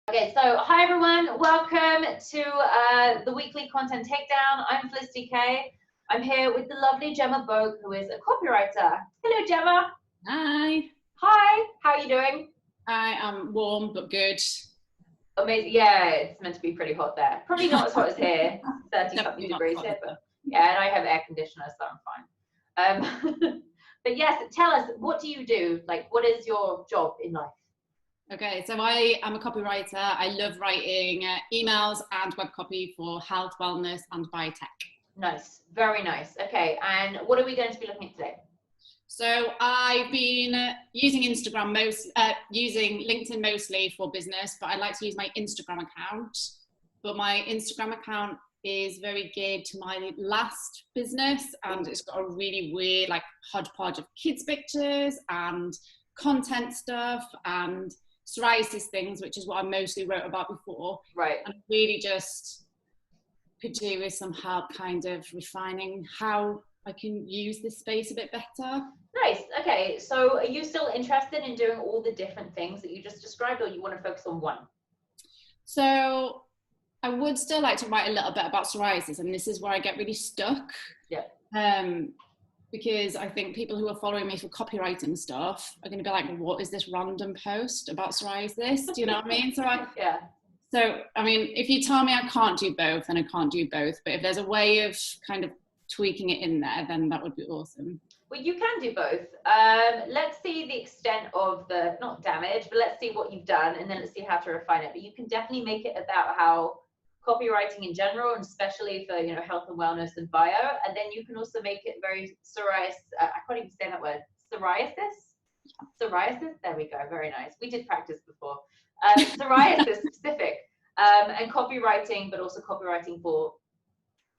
Okay, so hi everyone, welcome to the weekly Content Takedown. I'm Felicity Kay. I'm here with the lovely Gemma Boak, who is a copywriter. Hello, Gemma. Hi. Hi, how are you doing? I am warm but good. Amazing. Yeah, it's meant to be pretty hot there. Probably not as hot as here, 30-something degrees here, but yeah, and I have air conditioner, so I'm fine. But yes, tell us, what do you do? Like, what is your job in life? Okay, so I am a copywriter. I love writing emails and web copy for health, wellness, and biotech. Nice, very nice. Okay, and what are we going to be looking at today? So I've been using using LinkedIn mostly for business, but I like to use my Instagram account. But my Instagram account is very geared to my last business, and it's got a really weird, like, hodgepodge of kids' pictures and content stuff and psoriasis things, which is what I mostly wrote about before. Right. And really just could do with some help kind of refining how I can use this space a bit better. Nice. Okay, so are you still interested in doing all the different things that you just described, or you want to focus on one? So I would still like to write a little bit about psoriasis, and this is where I get really stuck. Yeah. Because I think people who are following me for copywriting stuff are going to be like, what is this random post about psoriasis? Do you know what I mean? So I mean, if you tell me I can't do both, then I can't do both. But if there's a way of kind of tweaking it in there, then that would be awesome. Well, you can do both. Let's see the extent of the, not damage, but let's see what you've done, and then let's see how to refine it. But you can definitely make it about how copywriting in general, and especially for, you know, health and wellness and bio. And then you can also make it very psoriasis. I can't even say that word. Psoriasis? Psoriasis? There we go. Very nice. We did practice before. Psoriasis specific. And copywriting, but also copywriting for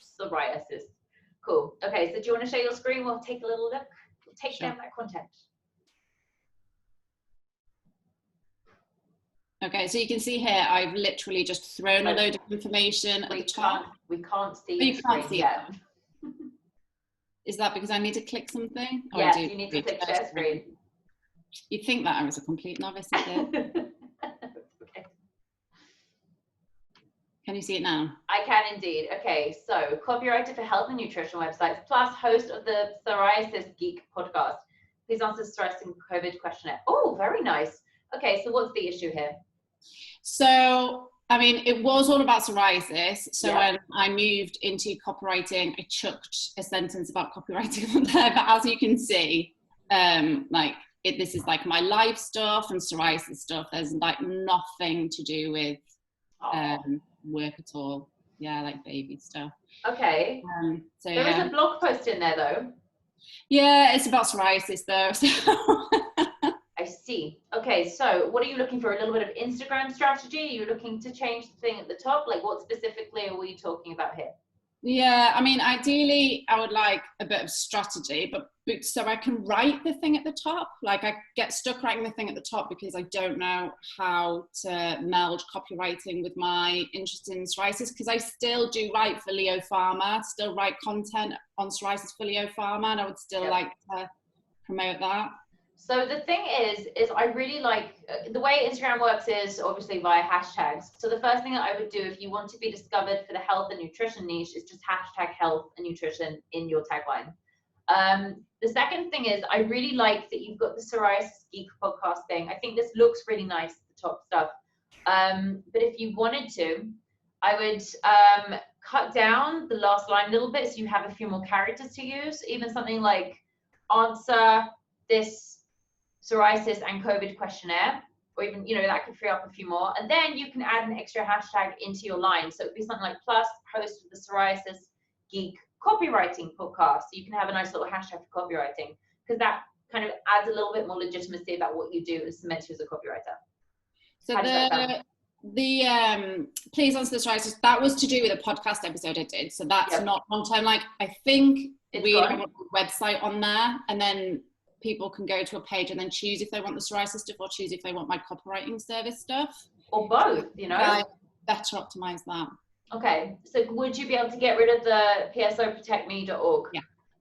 psoriasis. Cool. Okay, so do you want to share your screen? We'll take a little look. We'll take down that content. Okay, so you can see here, I've literally just thrown a load of information at the top. We can't see you can't see yet. Is that because I need to click something? Yes, you need to click share screen. You'd think that I was a complete novice at it. Okay. Can you see it now? I can indeed. Okay, so copywriter for health and nutrition websites, plus host of the Psoriasis Geek podcast. Please answer stress and COVID questionnaire. Oh, very nice. Okay, so what's the issue here? So, I mean, it was all about psoriasis. So when I moved into copywriting, I chucked a sentence about copywriting on there. But as you can see, this is like my life stuff and psoriasis stuff. There's like nothing to do with work at all. Yeah, like baby stuff. Okay. So there is a blog post in there though. Yeah, it's about psoriasis though. So. I see. Okay, so what are you looking for? A little bit of Instagram strategy? Are you looking to change the thing at the top? Like, what specifically are we talking about here? Yeah, I mean, ideally, I would like a bit of strategy, but so I can write the thing at the top. Like, I get stuck writing the thing at the top because I don't know how to meld copywriting with my interest in psoriasis, because I still do write for Leo Pharma, still write content on psoriasis for Leo Pharma, and I would still like to promote that. So the thing is I really like, the way Instagram works is obviously via hashtags. So the first thing that I would do if you want to be discovered for the health and nutrition niche is just hashtag health and nutrition in your tagline. The second thing is I really like that you've got the Psoriasis Geek podcast thing. I think this looks really nice, the top stuff. But if you wanted to, I would cut down the last line a little bit so you have a few more characters to use. Even something like answer this psoriasis and COVID questionnaire, or even, you know, that could free up a few more. And then you can add an extra hashtag into your line. So it'd be something like plus host of the Psoriasis Geek copywriting podcast. So you can have a nice little hashtag for copywriting, because that kind of adds a little bit more legitimacy about what you do and cements you as a copywriter. So the please answer the psoriasis, that was to do with a podcast episode I did. So that's not long time. Like, I think we have a website on there, and then people can go to a page and then choose if they want the psoriasis stuff or choose if they want my copywriting service stuff. Or both, you know? Better optimize that. Okay, so would you be able to get rid of the psoprotectme.org? Yeah.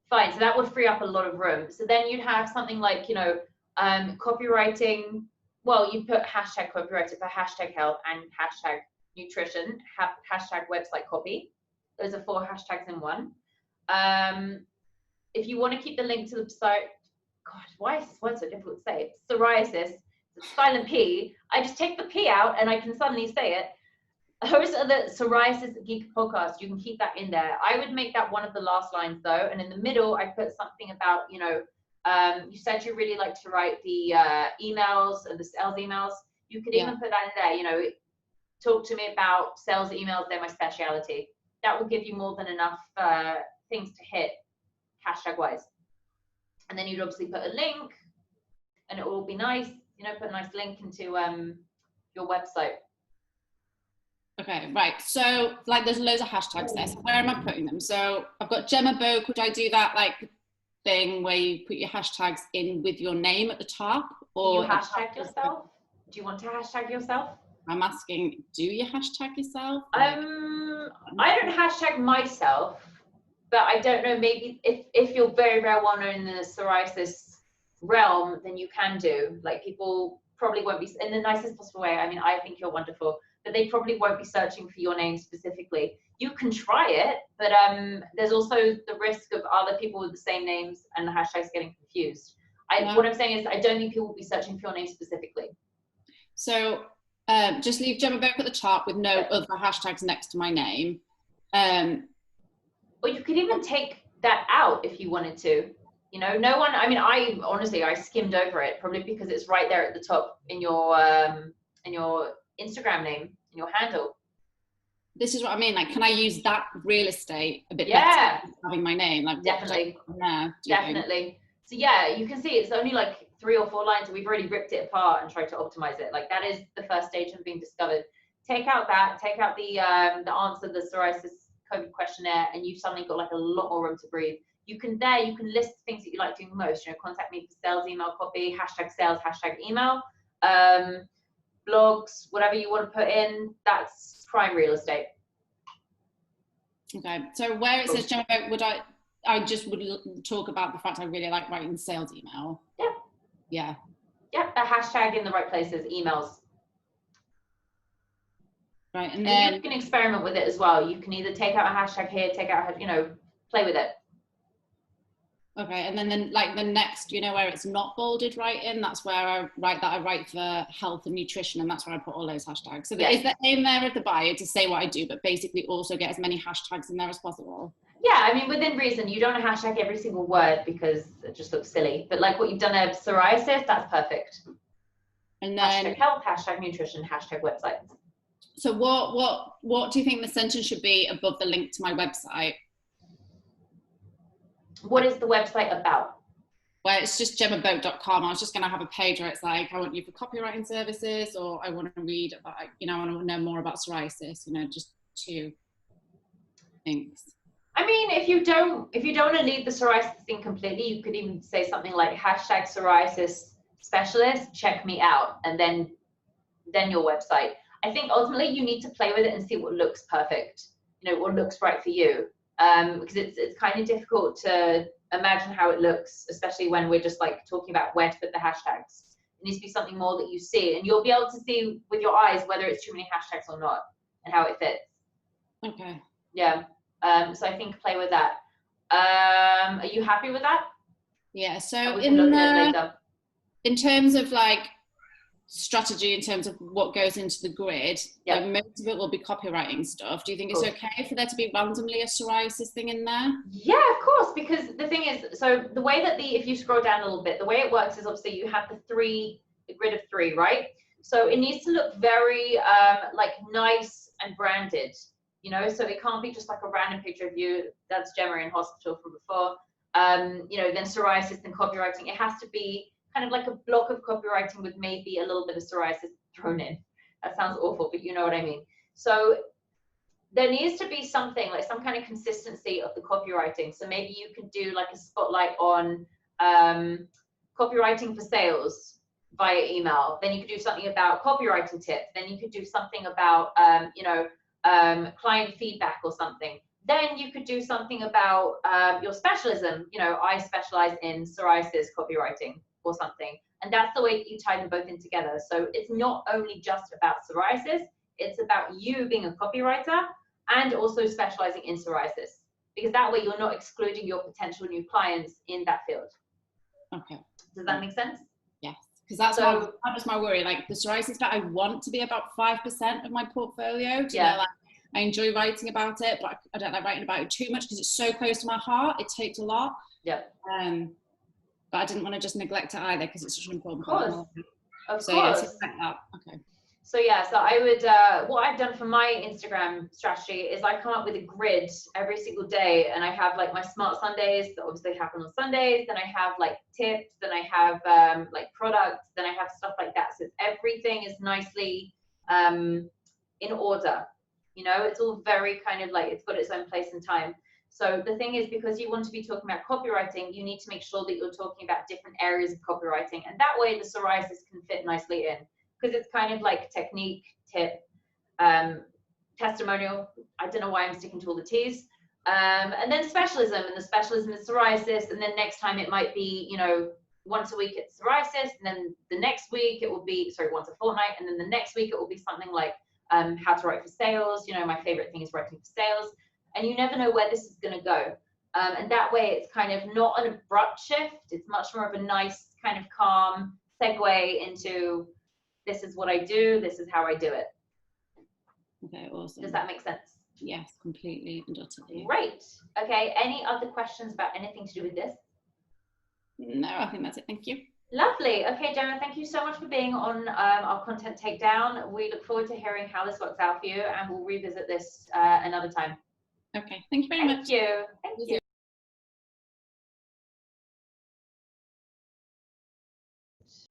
Fine, so that would free up a lot of room. So then you'd have something like, you know, copywriting well, you put hashtag copywriter for hashtag health and hashtag nutrition, hashtag website copy. Those are 4 hashtags in one. If you want to keep the link to the site, God, why is this word so difficult to say? Psoriasis, silent P. I just take the P out and I can suddenly say it. Host of the Psoriasis Geek podcast, you can keep that in there. I would make that one of the last lines though, and in the middle, I put something about, you know, you said you really like to write the emails and the sales emails. You could even put that in there, you know, talk to me about sales emails, they're my speciality. That will give you more than enough things to hit hashtag wise. And then you'd obviously put a link and it will be nice, you know, put a nice link into your website. Okay, right. So like there's loads of hashtags there. So where am I putting them? So I've got Gemma Boak. Would I do that like thing where you put your hashtags in with your name at the top? Or do you hashtag yourself? Do you want to hashtag yourself? I'm asking, do you hashtag yourself? I don't hashtag myself, but I don't know, maybe if you're very, very well known in the psoriasis realm, then you can do. Like people probably won't be, in the nicest possible way. I mean, I think you're wonderful, but they probably won't be searching for your name specifically. You can try it, but there's also the risk of other people with the same names and the hashtags getting confused. What I'm saying is I don't think people will be searching for your name specifically. So just leave Gemma Boak at the top with no other hashtags next to my name. Or you could even take that out if you wanted to. You know, no one, I mean, I skimmed over it probably because it's right there at the top in your Instagram name, in your handle. This is what I mean. Like, can I use that real estate a bit better than having my name? Like, definitely. So yeah, you can see it's only like 3 or 4 lines, and we've already ripped it apart and tried to optimize it. Like that is the first stage of being discovered. Take out the answer, the psoriasis COVID questionnaire, and you've suddenly got like a lot more room to breathe. You can list things that you like doing most. You know, contact me for sales email copy, hashtag sales, hashtag email, blogs, whatever you want to put in. That's prime real estate. Okay, so where it says Gemma Boak, I just would talk about the fact I really like writing sales email. Yeah. A hashtag in the right places, emails. Right, and then you can experiment with it as well. You can either take out a hashtag here, take out, you know, play with it. Okay, and then like the next, you know, where it's not bolded right in, that's where I write for health and nutrition, and that's where I put all those hashtags. So there is the aim there of the bio to say what I do, but basically also get as many hashtags in there as possible. Yeah, I mean, within reason. You don't hashtag every single word because it just looks silly. But like what you've done there, psoriasis, that's perfect. And then hashtag health, hashtag nutrition, hashtag website. So what do you think the sentence should be above the link to my website? What is the website about? Well, it's just gemmaboak.com. I was just going to have a page where it's like, I want you for copywriting services, or I want to read about, you know, I want to know more about psoriasis, you know, just 2 things. I mean, if you don't want to leave the psoriasis thing completely, you could even say something like hashtag psoriasis specialist, check me out, and then your website. I think ultimately you need to play with it and see what looks perfect, you know, what looks right for you. Because it's kind of difficult to imagine how it looks, especially when we're just like talking about where to put the hashtags. It needs to be something more that you see, and you'll be able to see with your eyes whether it's too many hashtags or not, and how it fits. Okay. Yeah. So I think play with that. Are you happy with that? Yeah. So in terms of like strategy, in terms of what goes into the grid, like most of it will be copywriting stuff. Do you think it's okay for there to be randomly a psoriasis thing in there? Yeah, of course, because the thing is, so the way that if you scroll down a little bit, the way it works is obviously you have the grid of 3, right? So it needs to look very like nice and branded, you know, so it can't be just like a random picture of you. That's Gemma in hospital from before. You know, then psoriasis, then copywriting. It has to be kind of like a block of copywriting with maybe a little bit of psoriasis thrown in. That sounds awful, but you know what I mean. So there needs to be something, like some kind of consistency of the copywriting. So maybe you can do like a spotlight on copywriting for sales via email. Then you could do something about copywriting tips. Then you could do something about, you know, client feedback or something. Then you could do something about your specialism. You know, I specialize in psoriasis copywriting or something. And that's the way that you tie them both in together. So it's not only just about psoriasis, it's about you being a copywriter and also specializing in psoriasis, because that way you're not excluding your potential new clients in that field. Okay. Does that make sense? Yes, because that was my worry. Like the psoriasis bit, I want to be about 5% of my portfolio. You know, like, I enjoy writing about it, but I don't like writing about it too much because it's so close to my heart. It takes a lot. Yeah. But I didn't want to just neglect it either because it's such an important part. Of course. Yeah, like that. Okay. So yeah, so I would, what I've done for my Instagram strategy is I come up with a grid every single day, and I have like my Smart Sundays that obviously happen on Sundays, then I have like tips, then I have like products, then I have stuff like that. So everything is nicely in order. You know, it's all very kind of like, it's got its own place and time. So the thing is, because you want to be talking about copywriting, you need to make sure that you're talking about different areas of copywriting, and that way the psoriasis can fit nicely in. Because it's kind of like technique, tip, testimonial. I don't know why I'm sticking to all the T's. And then specialism, and the specialism is psoriasis. And then next time it might be, you know, once a week it's psoriasis. And then the next week it will be, once a fortnight. And then the next week it will be something like how to write for sales. You know, my favorite thing is writing for sales. And you never know where this is going to go. And that way it's kind of not an abrupt shift. It's much more of a nice kind of calm segue into, this is what I do, this is how I do it. Okay, awesome. Does that make sense? Yes, completely and utterly. Great. Okay, any other questions about anything to do with this? No, I think that's it. Thank you. Lovely. Okay, Gemma, thank you so much for being on our Content Takedown. We look forward to hearing how this works out for you, and we'll revisit this another time. Okay, thank you very much. Thank you. Thank you.